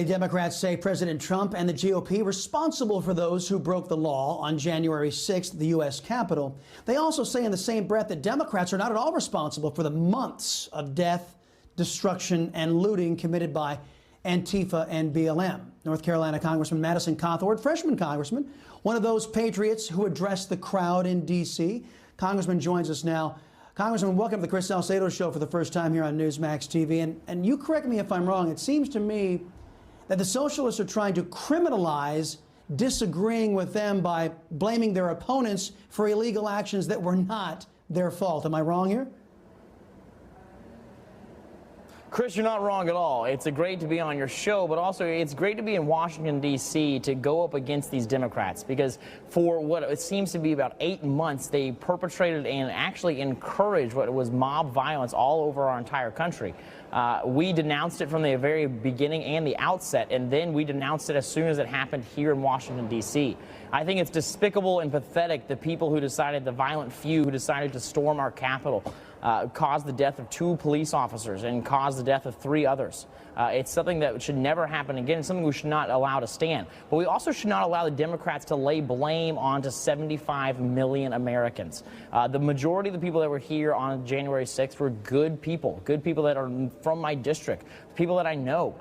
Democrats say President Trump and the GOP responsible for those who broke the law on January 6th at the U.S. Capitol. They also say in the same breath that Democrats are not at all responsible for the months of death, destruction, and looting committed by Antifa and BLM. North Carolina Congressman Madison Cawthorn, freshman congressman, one of those patriots who addressed the crowd in D.C. Congressman joins us now. Congressman, welcome to the Chris Salcedo Show for the first time here on Newsmax TV. And you correct me if I'm wrong, it seems to me that the socialists are trying to criminalize disagreeing with them by blaming their opponents for illegal actions that were not their fault. Am I wrong here? Chris, you're not wrong at all. It's great to be on your show, but also it's great to be in Washington, D.C. to go up against these Democrats, because for what it seems to be about 8 months, they perpetrated and actually encouraged what was mob violence all over our entire country. We denounced it from the very beginning and the outset, and then we denounced it as soon as it happened here in Washington, D.C. I think it's despicable and pathetic, the people who decided, the violent few who decided to storm our Capitol, caused the death of 2 police officers and caused the death of 3 others. It's something that should never happen again. It's something we should not allow to stand. But we also should not allow the Democrats to lay blame onto 75 million Americans. The majority of the people that were here on January 6th were good people that are from my district, people that I know.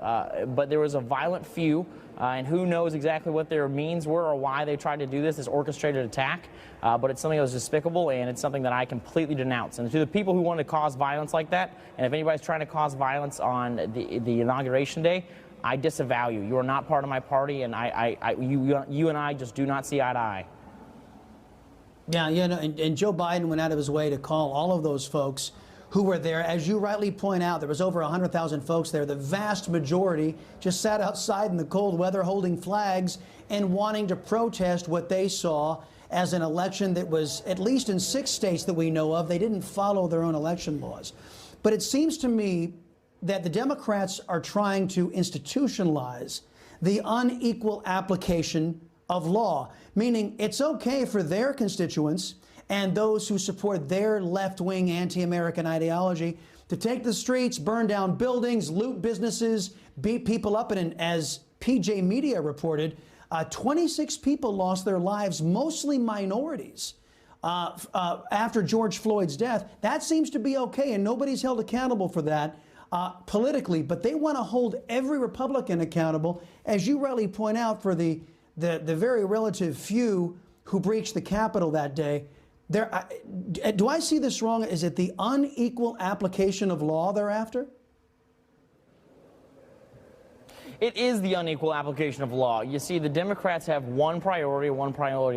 But there was a violent few, and who knows exactly what their means were or why they tried to do this orchestrated attack. But it's something that was despicable, and it's something that I completely denounce. And to the people who want to cause violence like that, and if anybody's trying to cause violence on the inauguration day, I disavow you. You are not part of my party, and you and I just do not see eye to eye. Yeah, and Joe Biden went out of his way to call all of those folks who were there. As you rightly point out, there was over 100,000 folks there. The vast majority just sat outside in the cold weather holding flags and wanting to protest what they saw as an election that was, at least in 6 states that we know of, they didn't follow their own election laws. But it seems to me that the Democrats are trying to institutionalize the unequal application of law, meaning it's okay for their constituents and those who support their left-wing anti-American ideology to take the streets, burn down buildings, loot businesses, beat people up. And as PJ Media reported, 26 people lost their lives, mostly minorities, after George Floyd's death. That seems to be okay, and nobody's held accountable for that politically. But they want to hold every Republican accountable, as you rightly point out, for the very relative few who breached the Capitol that day. Do I see this wrong? Is it the unequal application of law they're after? It is the unequal application of law. You see, the Democrats have one priority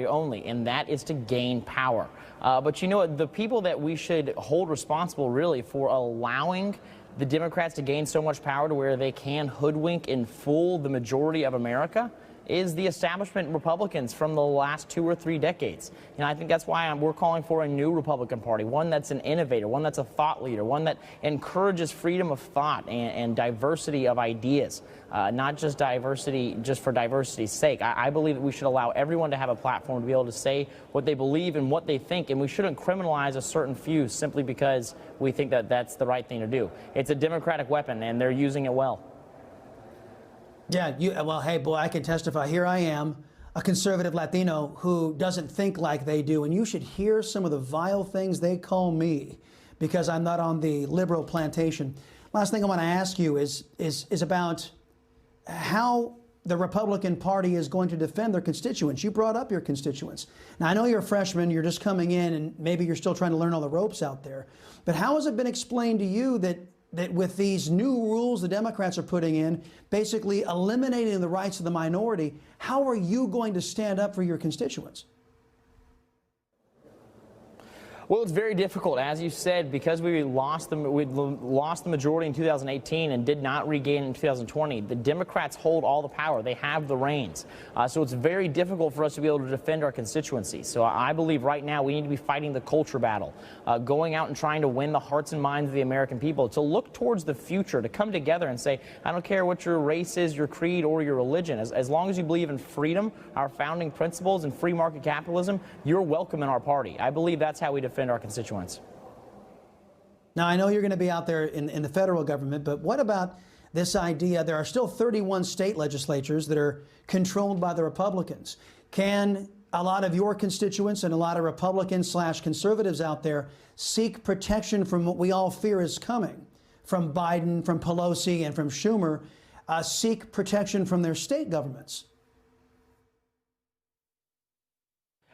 only, and that is to gain power. But you know what? The people that we should hold responsible, really, for allowing the Democrats to gain so much power to where they can hoodwink and fool the majority of America is the establishment Republicans from the last 2 or 3 decades. And I think that's why we're calling for a new Republican Party, one that's an innovator, one that's a thought leader, one that encourages freedom of thought and diversity of ideas, not just diversity just for diversity's sake. I believe that we should allow everyone to have a platform to be able to say what they believe and what they think, and we shouldn't criminalize a certain few simply because we think that that's the right thing to do. It's a democratic weapon, and they're using it well. Yeah, well, hey, boy, I can testify. Here I am, a conservative Latino who doesn't think like they do, and you should hear some of the vile things they call me because I'm not on the liberal plantation. Last thing I want to ask you is about how the Republican Party is going to defend their constituents. You brought up your constituents. Now, I know you're a freshman, you're just coming in, and maybe you're still trying to learn all the ropes out there, but how has it been explained to you that with these new rules the Democrats are putting in, basically eliminating the rights of the minority, how are you going to stand up for your constituents? Well, it's very difficult, as you said, because we lost the majority in 2018 and did not regain in 2020. The Democrats hold all the power. They have the reins. So it's very difficult for us to be able to defend our constituency. So I believe right now we need to be fighting the culture battle, going out and trying to win the hearts and minds of the American people, to look towards the future, to come together and say, I don't care what your race is, your creed, or your religion. As long as you believe in freedom, our founding principles, and free market capitalism, you're welcome in our party. I believe that's how we defend our constituents. Now, I know you're going to be out there in the federal government, but what about this idea. There are still 31 state legislatures that are controlled by the Republicans. Can a lot of your constituents and a lot of Republicans/conservatives out there seek protection from what we all fear is coming from Biden, from Pelosi, and from Schumer, seek protection from their state governments?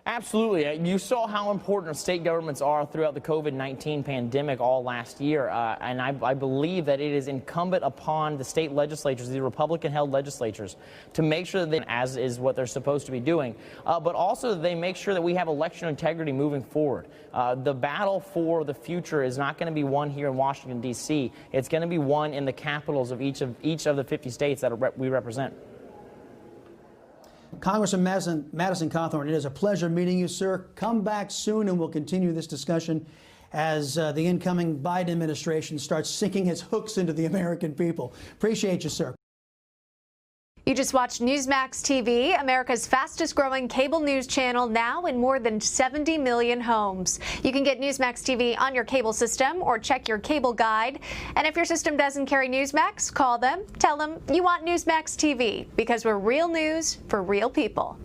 Absolutely. You saw how important state governments are throughout the COVID-19 pandemic all last year. And I believe that it is incumbent upon the state legislatures, the Republican-held legislatures, to make sure that they, as is what they're supposed to be doing, but also that they make sure that we have election integrity moving forward. The battle for the future is not going to be won here in Washington, D.C. It's going to be won in the capitals of each of the 50 states that we represent. Congressman Madison Cawthorn, it is a pleasure meeting you, sir. Come back soon and we'll continue this discussion as the incoming Biden administration starts sinking its hooks into the American people. Appreciate you, sir. You just watched Newsmax TV, America's fastest growing cable news channel, now in more than 70 million homes. You can get Newsmax TV on your cable system or check your cable guide. And if your system doesn't carry Newsmax, call them, tell them you want Newsmax TV, because we're real news for real people.